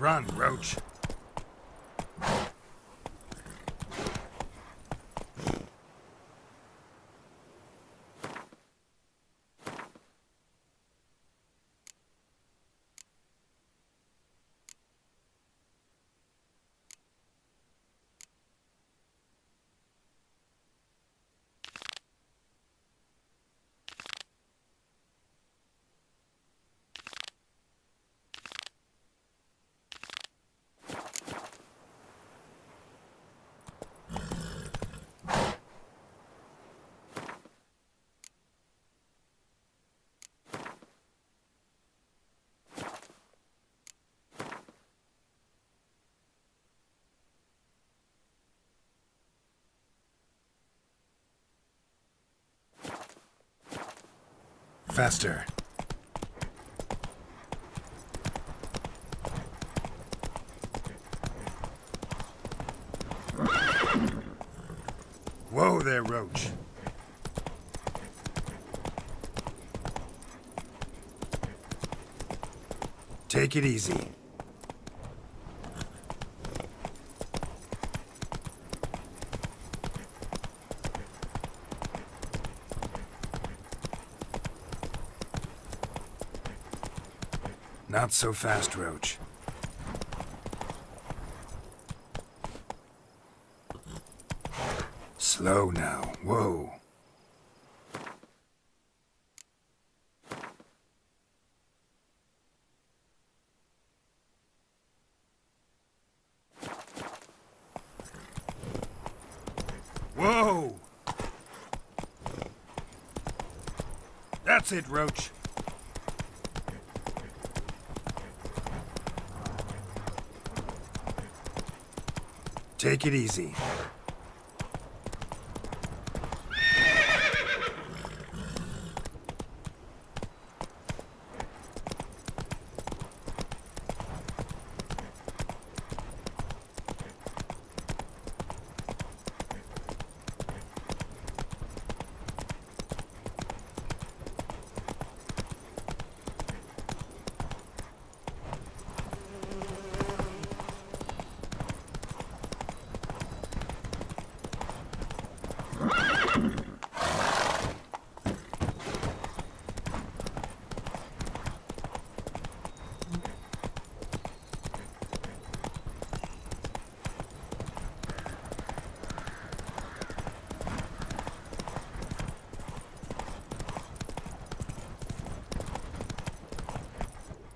Run, Roach. Faster. Whoa there, Roach. Take it easy. Not so fast, Roach. Slow now. Whoa. Whoa! That's it, Roach. Take it easy.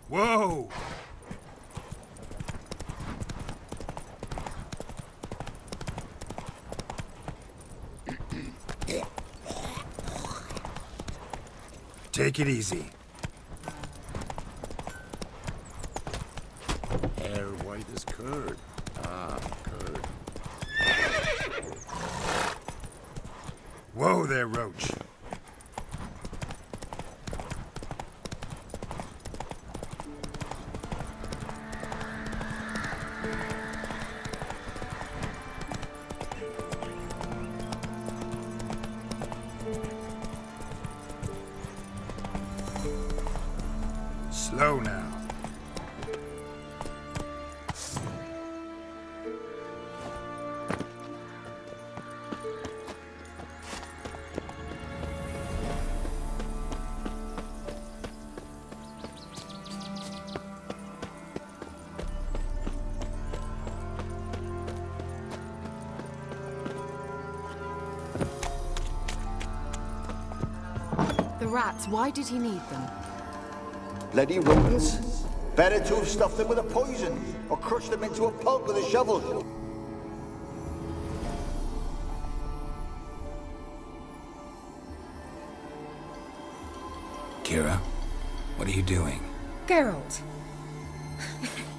Whoa! Take it easy. Hair white as curd. Ah, curd. Whoa there, Roach. Slow now. The rats, why did he need them? Bloody rodents. Better to have stuffed them with a poison, or crushed them into a pulp with a shovel. KEIRA, what are you doing? Geralt,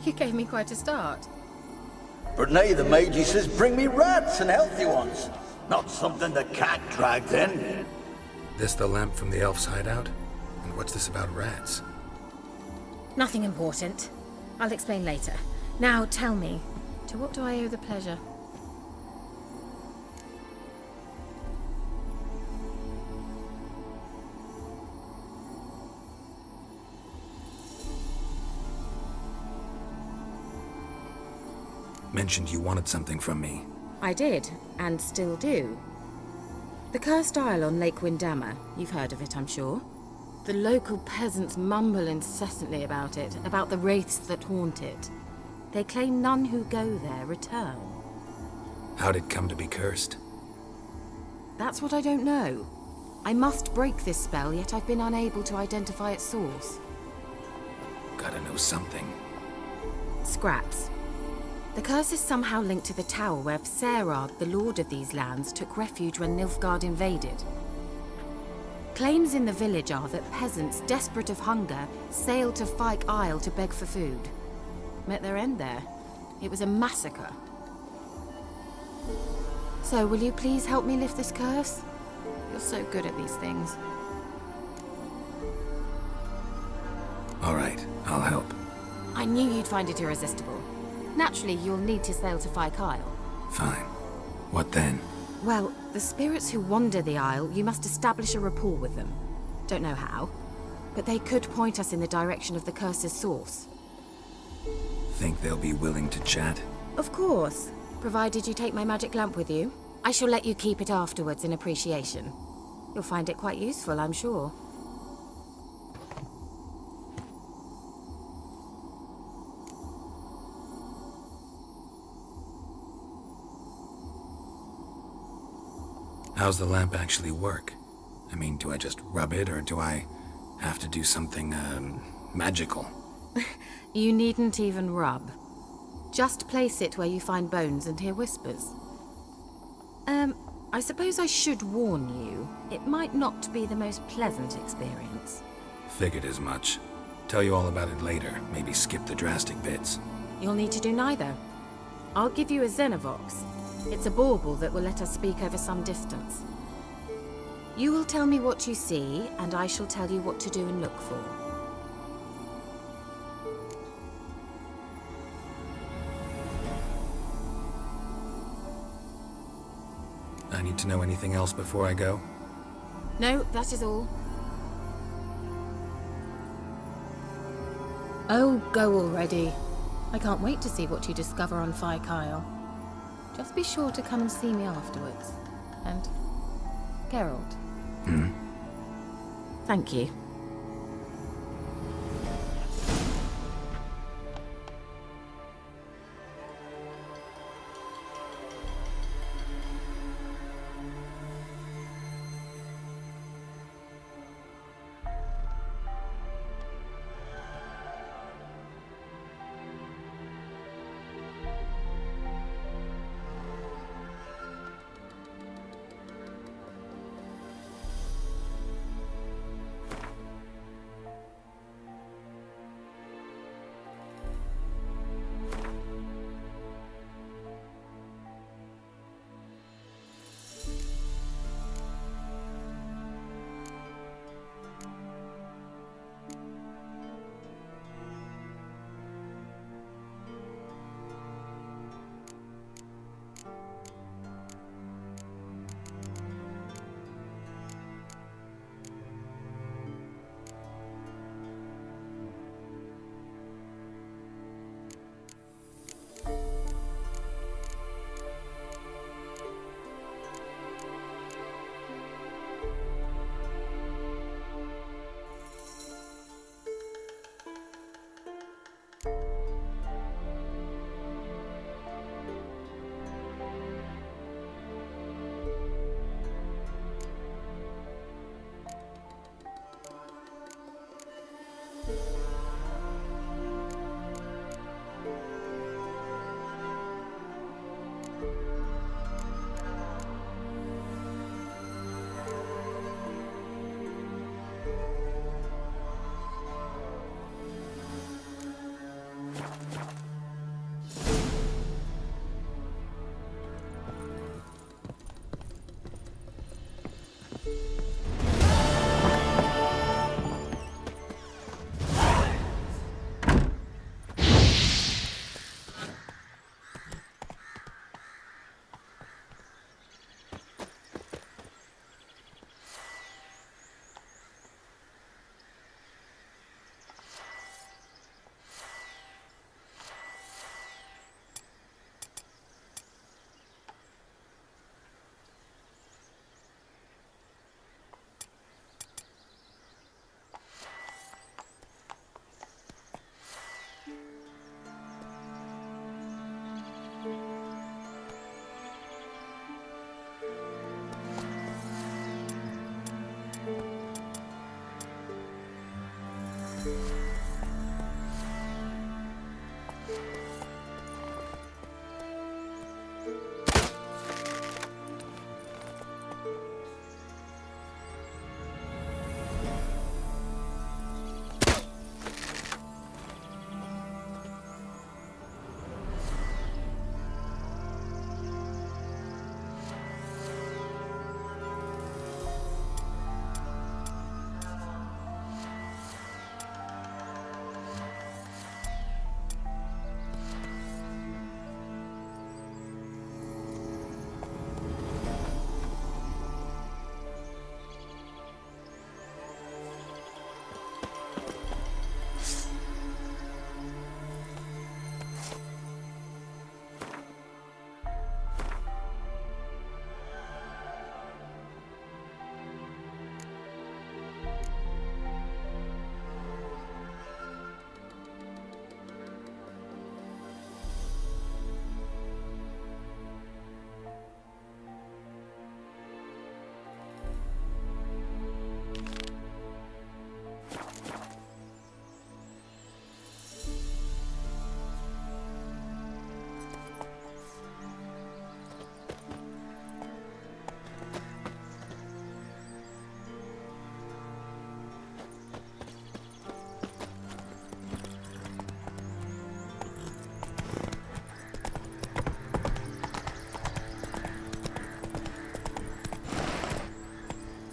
you gave me quite a start. But now the Magi says bring me rats and healthy ones. Not something the cat dragged in. This the lamp from the elf's hideout? And what's this about rats? Nothing important. I'll explain later. Now tell me, to what do I owe the pleasure? mentioned you wanted something from me. I did, and still do. The cursed isle on Lake Windammer. You've heard of it, I'm sure. The local peasants mumble incessantly about it, about the wraiths that haunt it. They claim none who go there return. How'd it come to be cursed? That's what I don't know. I must break this spell, yet I've been unable to identify its source. Gotta know something. Scraps. The curse is somehow linked to the tower where Serad, the lord of these lands, took refuge when Nilfgaard invaded. Claims in the village are that peasants, desperate of hunger, sailed to Fyke Isle to beg for food. Met their end there. It was a massacre. So, will you please help me lift this curse? You're so good at these things. All right, I'll help. I knew you'd find it irresistible. Naturally, you'll need to sail to Fyke Isle. Fine. What then? Well, the spirits who wander the isle, you must establish a rapport with them. Don't know how, but they could point us in the direction of the curse's source. Think they'll be willing to chat? Of course, provided you take my magic lamp with you. I shall let you keep it afterwards in appreciation. You'll find it quite useful, I'm sure. How's the lamp actually work? I mean, do I just rub it, or do I have to do something, magical? You needn't even rub. Just place it where you find bones and hear whispers. I suppose I should warn you, it might not be the most pleasant experience. Figured as much. Tell you all about it later, maybe skip the drastic bits. You'll need to do neither. I'll give you a Xenovox. It's a bauble that will let us speak over some distance. You will tell me what you see, and I shall tell you what to do and look for. I need to know anything else before I go? No, that is all. Oh, go already. I can't wait to see what you discover on Fyke Isle. Just be sure to come and see me afterwards. And Geralt. Thank you.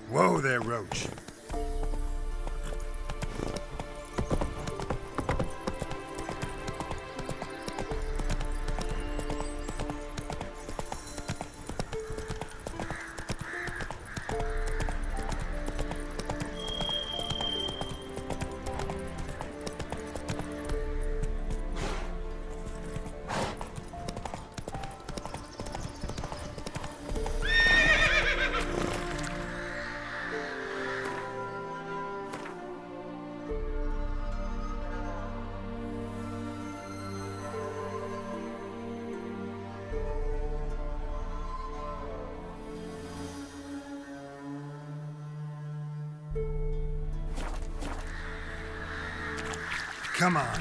Whoa there, Roach. Come on.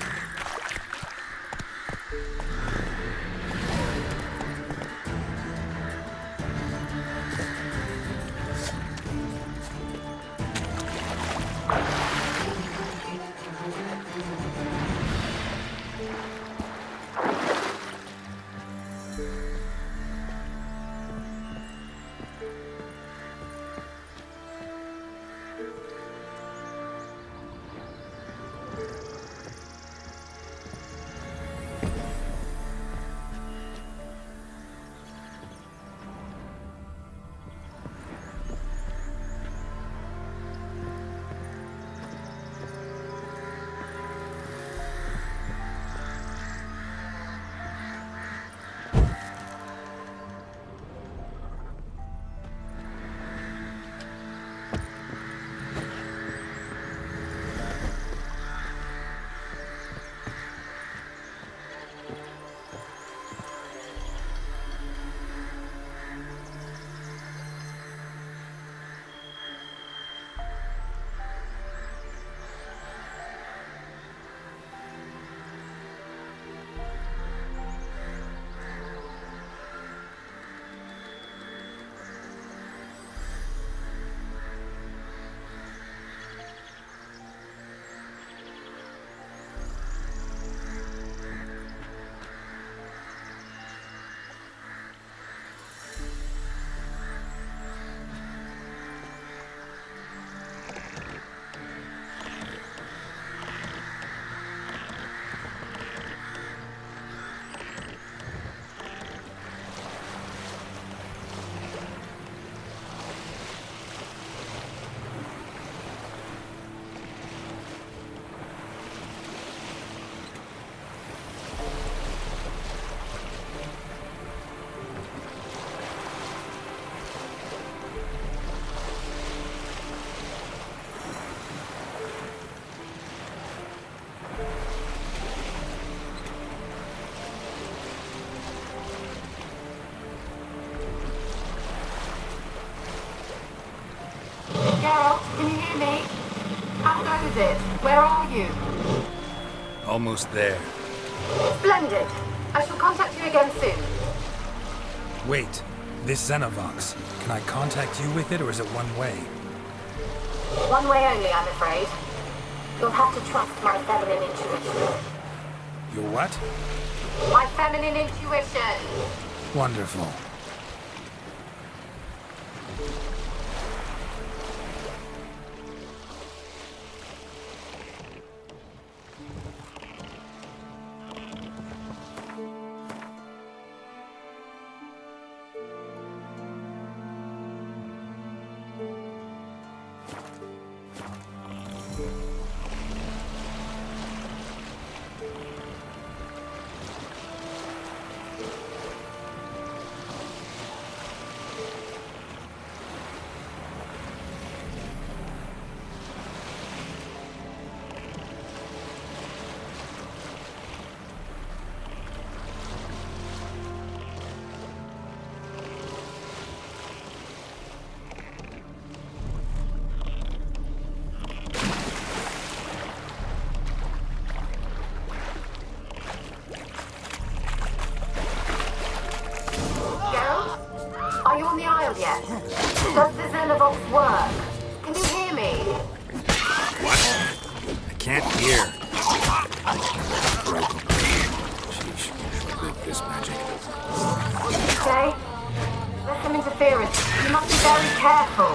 Geralt, can you hear me? How goes it? Where are you? Almost there. Splendid. I shall contact you again soon. Wait, this Xenovox. Can I contact you with it, or is it one way? One way only, I'm afraid. You'll have to trust my feminine intuition. Your what? My feminine intuition! Wonderful. Are you on the Isle yet? Does the Xenovox work? Can you hear me? What? I can't hear. Sheesh. Rip this magic. Okay? There's some interference. You must be very careful.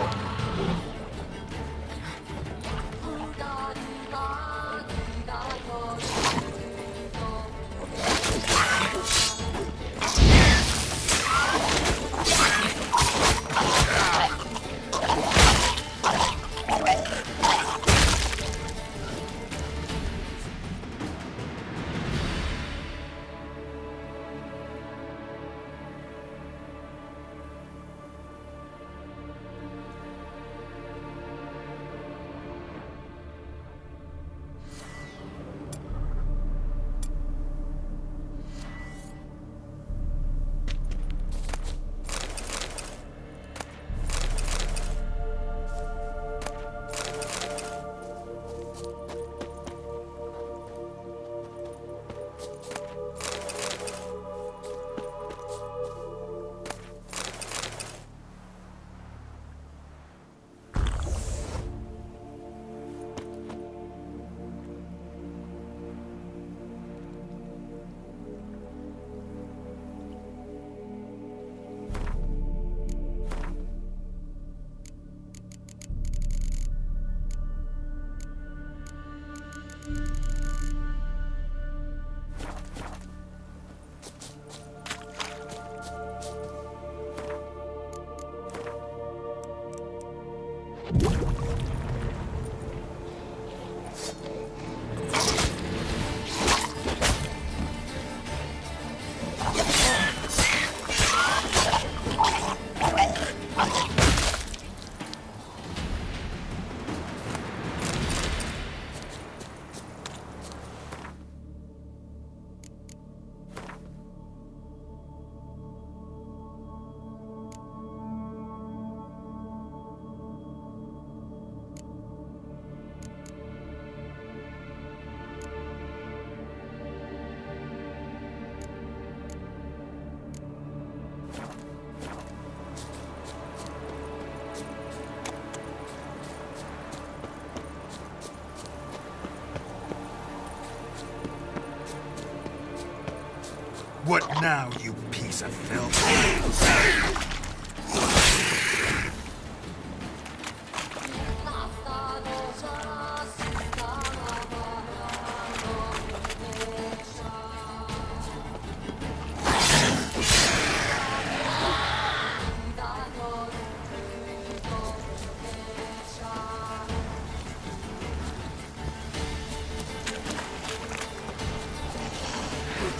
What now, you piece of filth?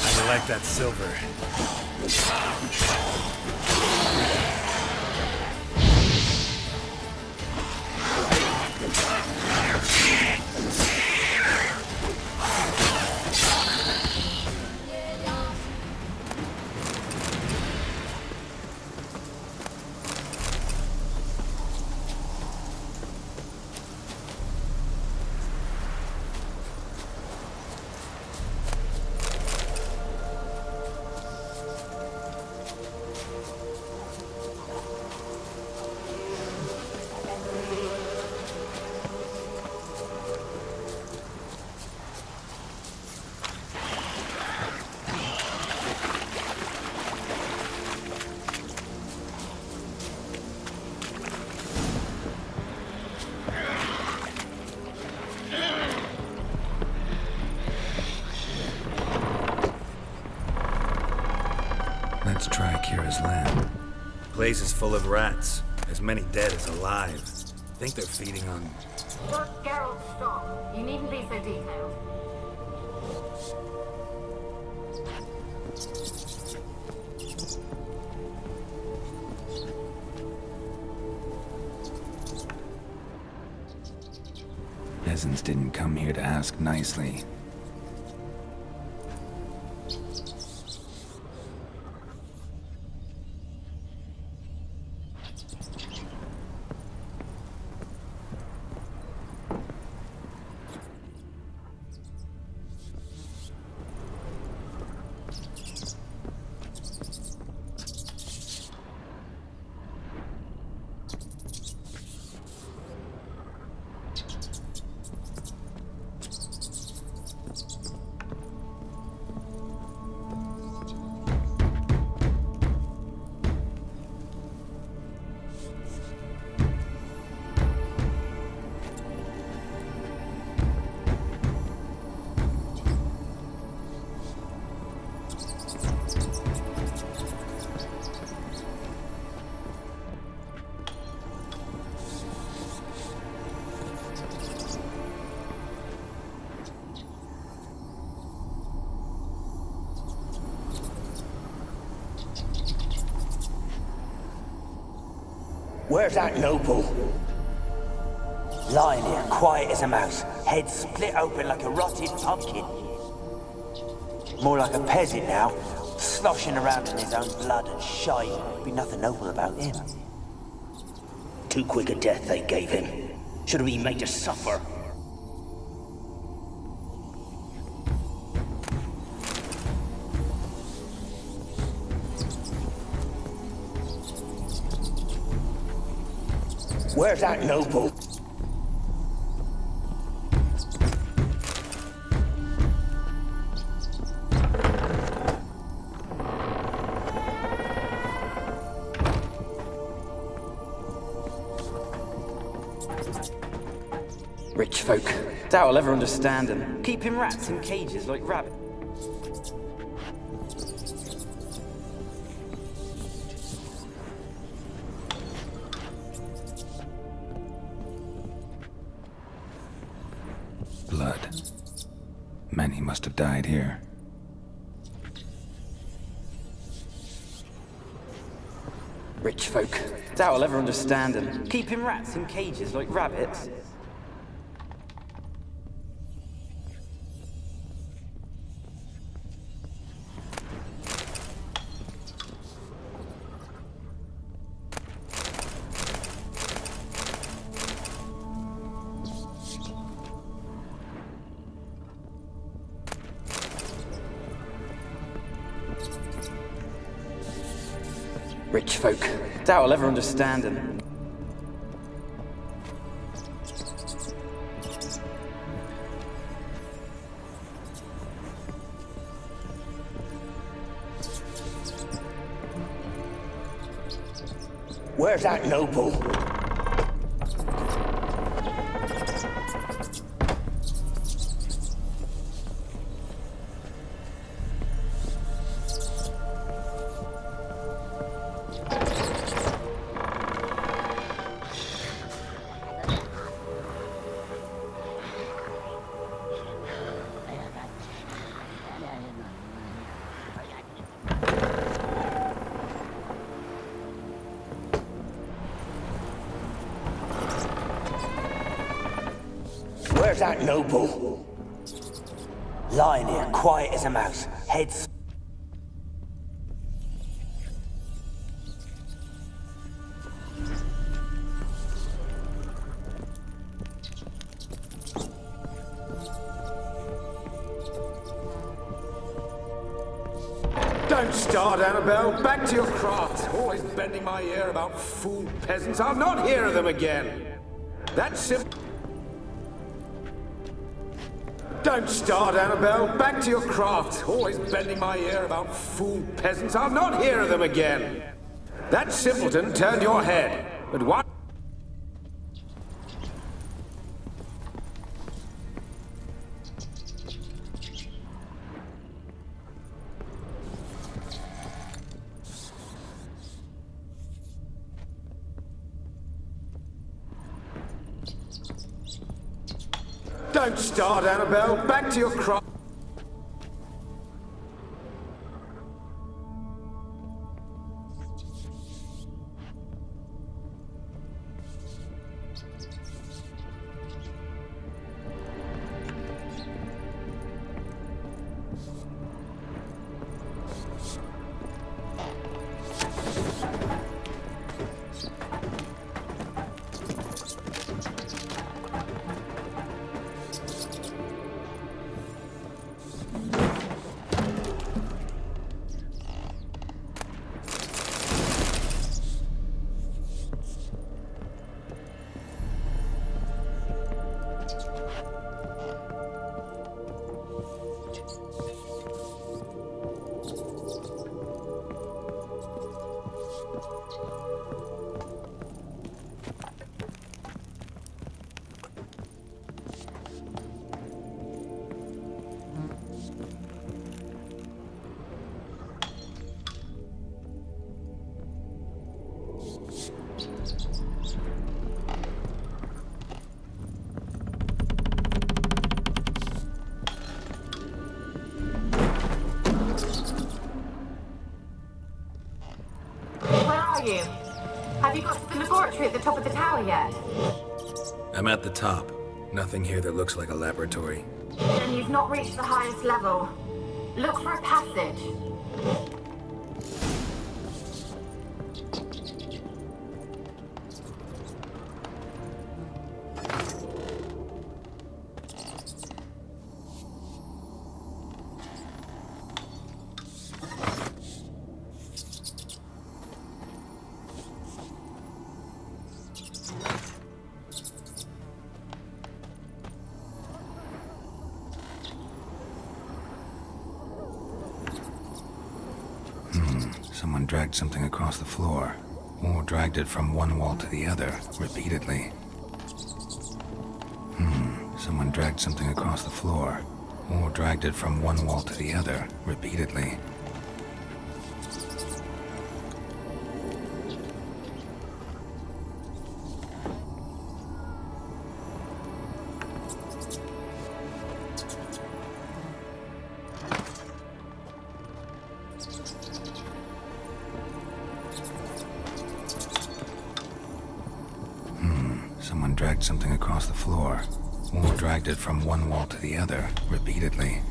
I like that silver. Let's try KEIRA's lab. Place is full of rats. As many dead as alive. Think they're feeding on... Look, Geralt, stop. You needn't be so detailed. Peasants didn't come here to ask nicely. Where's that noble? Lying here, quiet as a mouse, head split open like a rotted pumpkin. More like a peasant now, sloshing around in his own blood and shite. Be nothing noble about him. Too quick a death they gave him. Should have been made to suffer. Where's that noble? Rich folk. Doubt I'll ever understand them. Keeping rats in cages like rabbits. Blood. Many must have died here. Rich folk. Doubt I'll ever understand them. Keeping rats in cages like rabbits. Rich folk. Doubt I'll ever understand them. Where's that noble? Where's that noble? Lying here, quiet as a mouse, head Don't start, Annabelle. Back to your craft. Always bending my ear about fool peasants. I'll not hear of them again. That's simple. Don't start, Annabelle. Back to your craft. Always bending my ear about fool peasants. I'll not hear of them again. That simpleton turned your head. But what? Don't start, Annabelle. Back to your craft. laboratory at the top of the tower yet? I'm at the top. Nothing here that looks like a laboratory. Then you've not reached the highest level. Look for a passage. Someone dragged something across the floor, or dragged it from one wall to the other, repeatedly. Someone dragged something across the floor, or dragged it from one wall to the other, repeatedly. Someone dragged something across the floor, or dragged it from one wall to the other, repeatedly.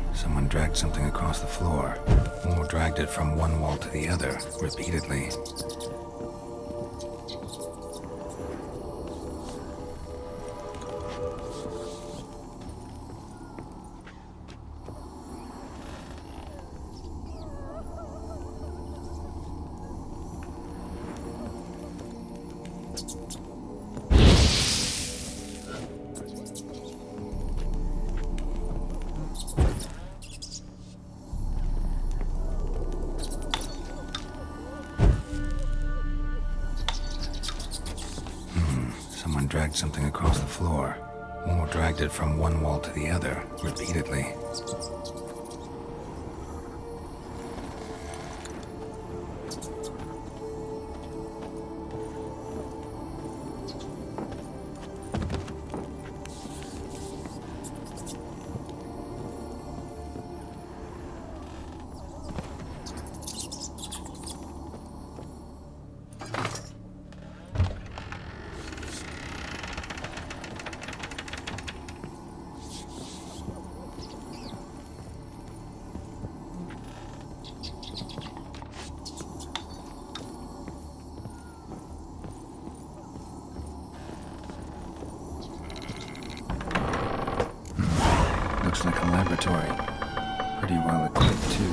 Someone dragged something across the floor, or dragged it from one wall to the other, repeatedly. Someone dragged something across the floor, or dragged it from one wall to the other, repeatedly. Looks like a laboratory. Pretty well equipped, too.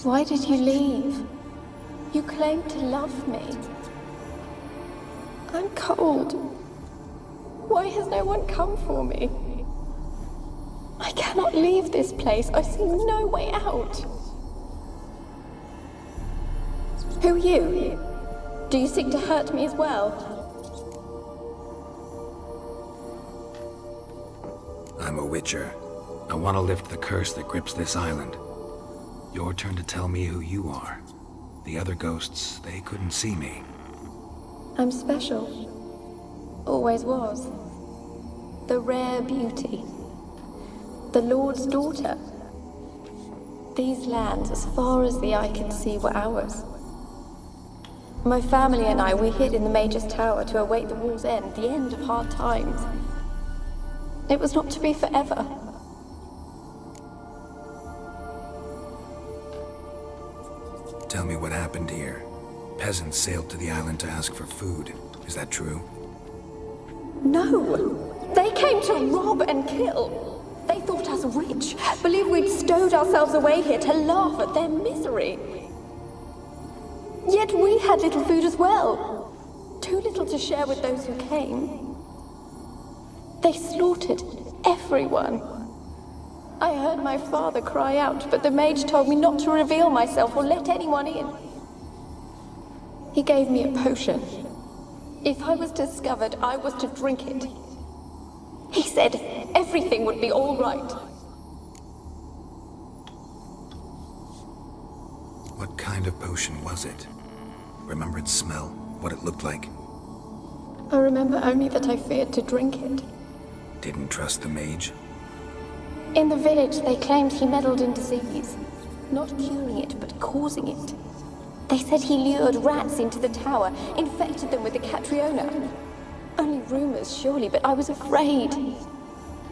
Why did you leave? You claimed to love me. I'm cold. Why has no one come for me? I cannot leave this place. I see no way out. Who are you? Do you seek to hurt me as well? I'm a witcher. I want to lift the curse that grips this island. Your turn to tell me who you are. The other ghosts, they couldn't see me. I'm special. Always was. The rare beauty. The Lord's daughter. These lands, as far as the eye could see, were ours. My family and I, we hid in the Major's Tower to await the war's end, the end of hard times. It was not to be forever. Tell me what happened here. Peasants sailed to the island to ask for food. Is that true? No! They came to rob and kill. They thought us rich, believed we'd stowed ourselves away here to laugh at their misery. Yet we had little food as well. Too little to share with those who came. They slaughtered everyone. I heard my father cry out, but the mage told me not to reveal myself or let anyone in. He gave me a potion. If I was discovered, I was to drink it. He said everything would be all right. What kind of potion was it? Remember its smell? What it looked like? I remember only that I feared to drink it. Didn't trust the mage? In the village, they claimed he meddled in disease. Not curing it, but causing it. They said he lured rats into the tower, infected them with the Catriona. Only rumors, surely, but I was afraid.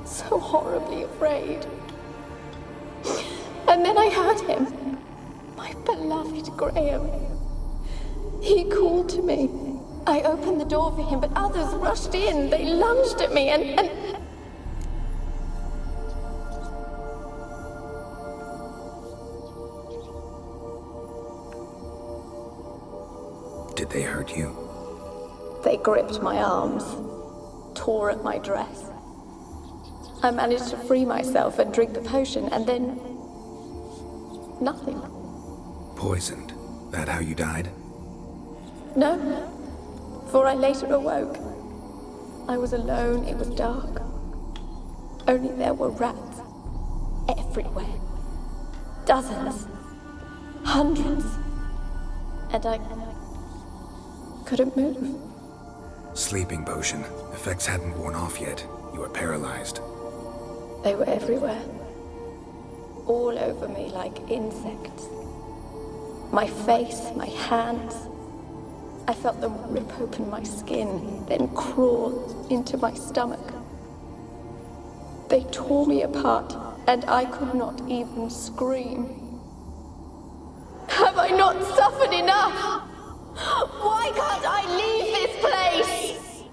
So horribly afraid. And then I heard him. My beloved Graham. He called to me. I opened the door for him, but others rushed in. They lunged at me and... Did they hurt you? They gripped my arms, tore at my dress. I managed to free myself and drink the potion, and then... nothing. Poisoned? That how you died? No, for I later awoke. I was alone, it was dark. Only there were rats. Everywhere. Dozens. Hundreds. And I couldn't move. Sleeping potion. Effects hadn't worn off yet. You were paralyzed. They were everywhere. All over me like insects. My face, my hands. I felt them rip open my skin, then crawl into my stomach. They tore me apart, and I could not even scream. Have I not suffered enough? Why can't I leave this place?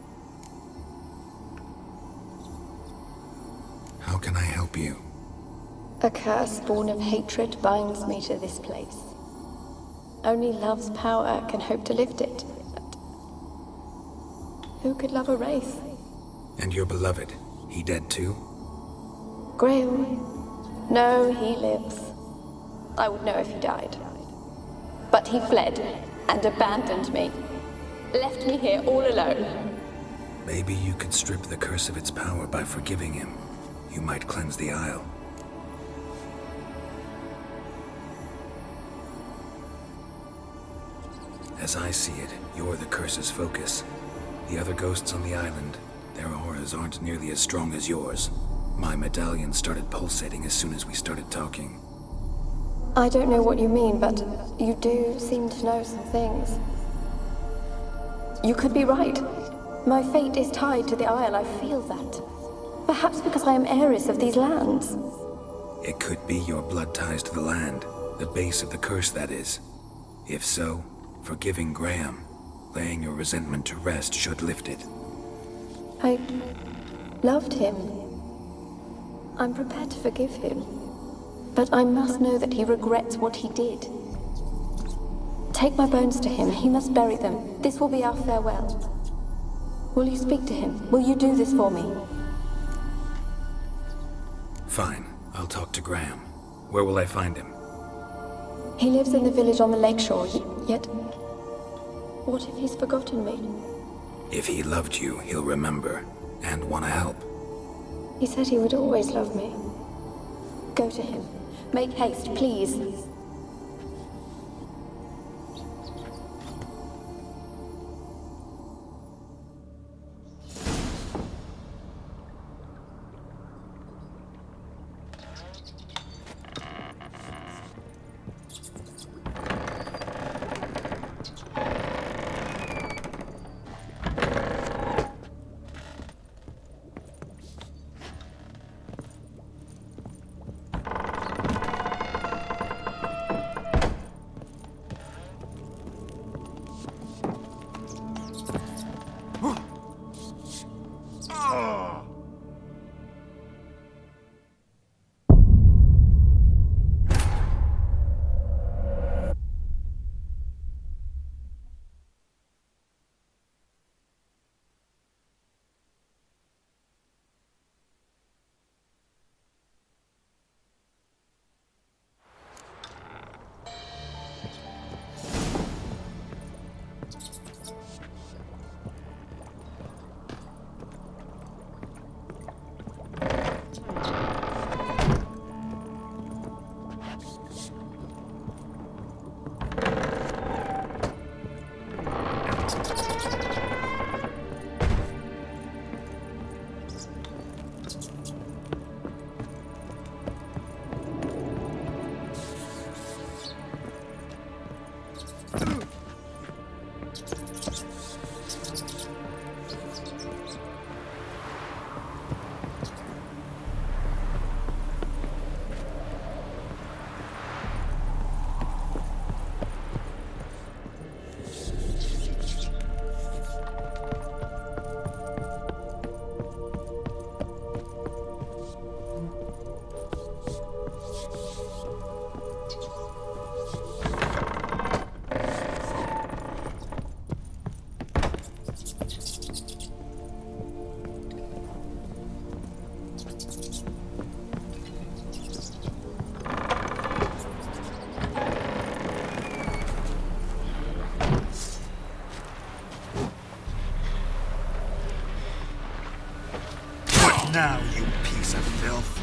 How can I help you? A curse born of hatred binds me to this place. Only love's power can hope to lift it. But who could love a wraith? And your beloved, he dead too? Graham? No, he lives. I would know if he died. But he fled and abandoned me. Left me here all alone. Maybe you could strip the curse of its power by forgiving him. You might cleanse the Isle. As I see it, you're the curse's focus. The other ghosts on the island, their auras aren't nearly as strong as yours. My medallion started pulsating as soon as we started talking. I don't know what you mean, but you do seem to know some things. You could be right. My fate is tied to the Isle, I feel that. Perhaps because I am heiress of these lands. It could be your blood ties to the land, the base of the curse, that is. If so, forgiving Graham, laying your resentment to rest should lift it. I loved him. I'm prepared to forgive him. But I must know that he regrets what he did. Take my bones to him. He must bury them. This will be our farewell. Will you speak to him? Will you do this for me? Fine. I'll talk to Graham. Where will I find him? He lives in the village on the lakeshore, yet... what if he's forgotten me? If he loved you, he'll remember, and want to help. He said he would always love me. Go to him. Make haste, please. Now, you piece of filth.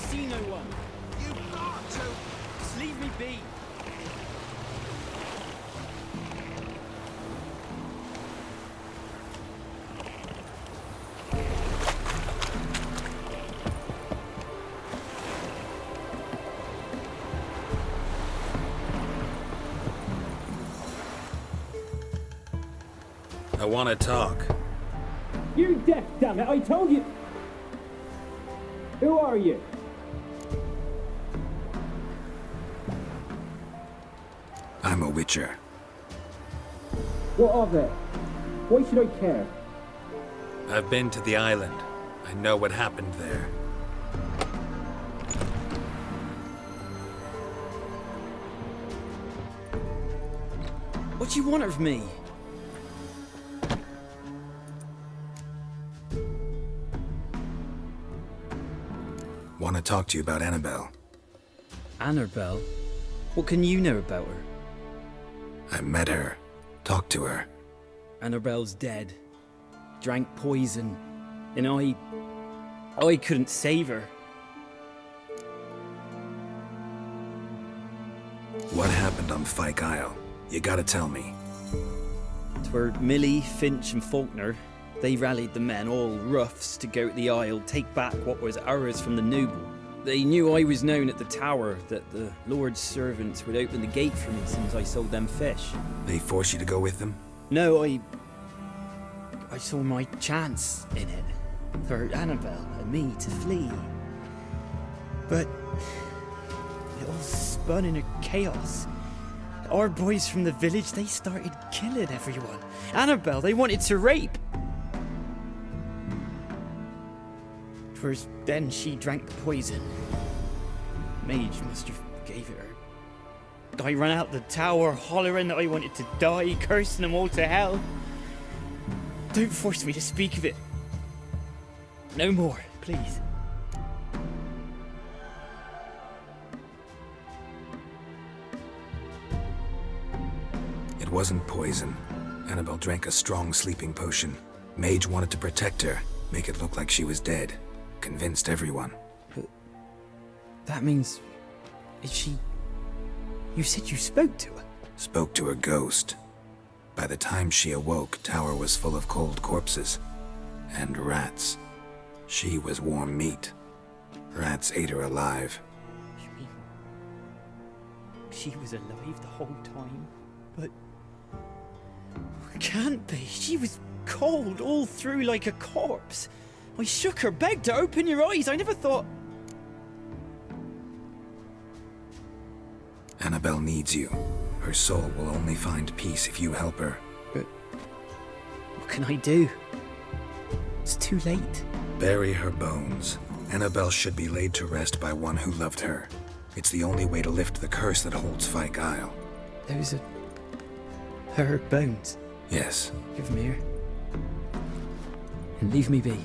see no one. You've got to. Just leave me be. I want to talk. You're deaf, damn it! I told you. Who are you? I'm a witcher. What of it? Why should I care? I've been to the island. I know what happened there. What do you want of me? Want to talk to you about Annabelle. Annabelle? What can you know about her? I met her. Talked to her. Annabelle's dead. Drank poison. And I couldn't save her. What happened on Fyke Isle? You gotta tell me. Twere Millie, Finch and Faulkner. They rallied the men, all roughs, to go to the Isle, take back what was ours from the noble. They knew I was known at the tower, that the Lord's servants would open the gate for me since I sold them fish. They forced you to go with them? No, I saw my chance in it. For Annabelle and me to flee. But it all spun in a chaos. Our boys from the village, they started killing everyone. Annabelle, they wanted to rape. First, then she drank the poison. Mage must have gave it her. I ran out the tower, hollering that I wanted to die, cursing them all to hell. Don't force me to speak of it. No more, please. It wasn't poison. Annabelle drank a strong sleeping potion. Mage wanted to protect her, make it look like she was dead. Convinced everyone. But that means... Is she... You said you spoke to her? Spoke to her ghost. By the time she awoke, Tower was full of cold corpses. And rats. She was warm meat. Rats ate her alive. You mean... She was alive the whole time? But... Can't be. She was cold all through like a corpse. I shook her, begged her, open your eyes. I never thought... Annabelle needs you. Her soul will only find peace if you help her. But... What can I do? It's too late. Bury her bones. Annabelle should be laid to rest by one who loved her. It's the only way to lift the curse that holds Fyke Isle. Those are... her bones? Yes. Give them here. And leave me be.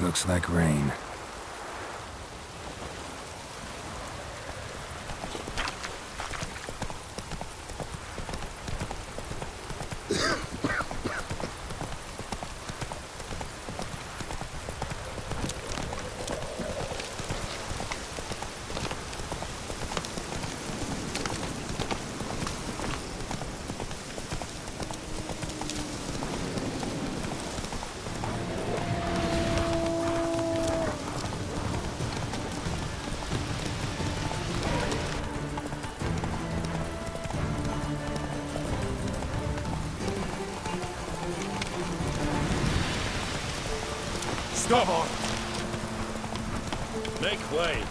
Looks like rain. Stop on! Make way!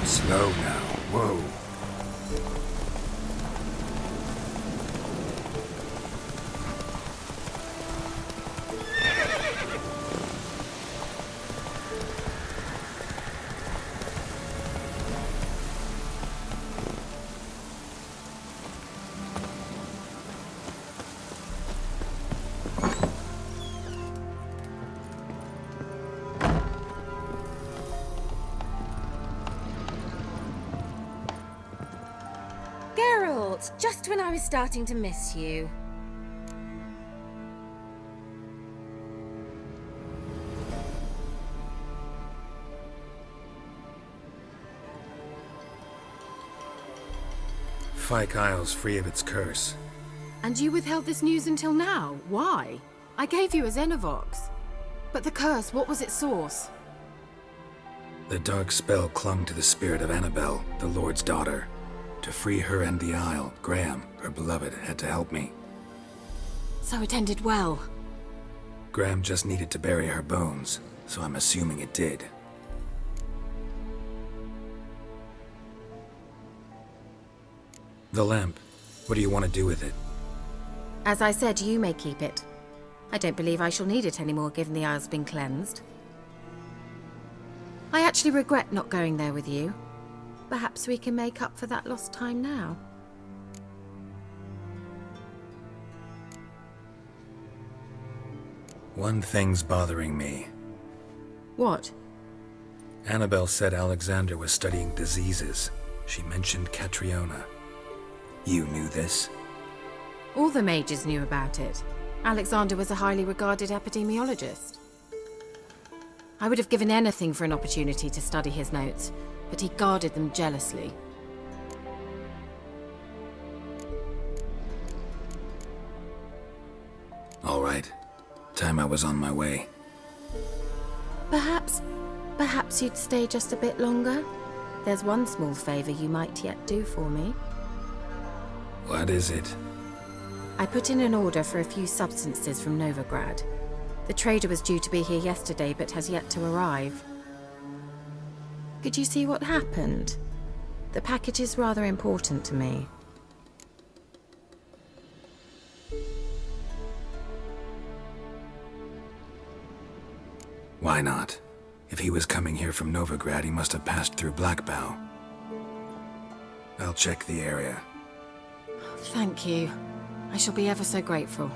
Slow now. Whoa. Just when I was starting to miss you. Fyke Isle's free of its curse. And you withheld this news until now? Why? I gave you a Xenovox. But the curse, what was its source? The dark spell clung to the spirit of Annabelle, the Lord's daughter. To free her and the Isle, Graham, her beloved, had to help me. So it ended well. Graham just needed to bury her bones, so I'm assuming it did. The lamp. What do you want to do with it? As I said, you may keep it. I don't believe I shall need it anymore, given the Isle's been cleansed. I actually regret not going there with you. Perhaps we can make up for that lost time now. One thing's bothering me. What? Annabelle said Alexander was studying diseases. She mentioned Catriona. You knew this? All the mages knew about it. Alexander was a highly regarded epidemiologist. I would have given anything for an opportunity to study his notes, but he guarded them jealously. All right. Time I was on my way. Perhaps you'd stay just a bit longer? There's one small favor you might yet do for me. What is it? I put in an order for a few substances from Novigrad. The trader was due to be here yesterday, but has yet to arrive. Could you see what happened? The package is rather important to me. Why not? If he was coming here from Novigrad, he must have passed through Blackbow. I'll check the area. Thank you. I shall be ever so grateful.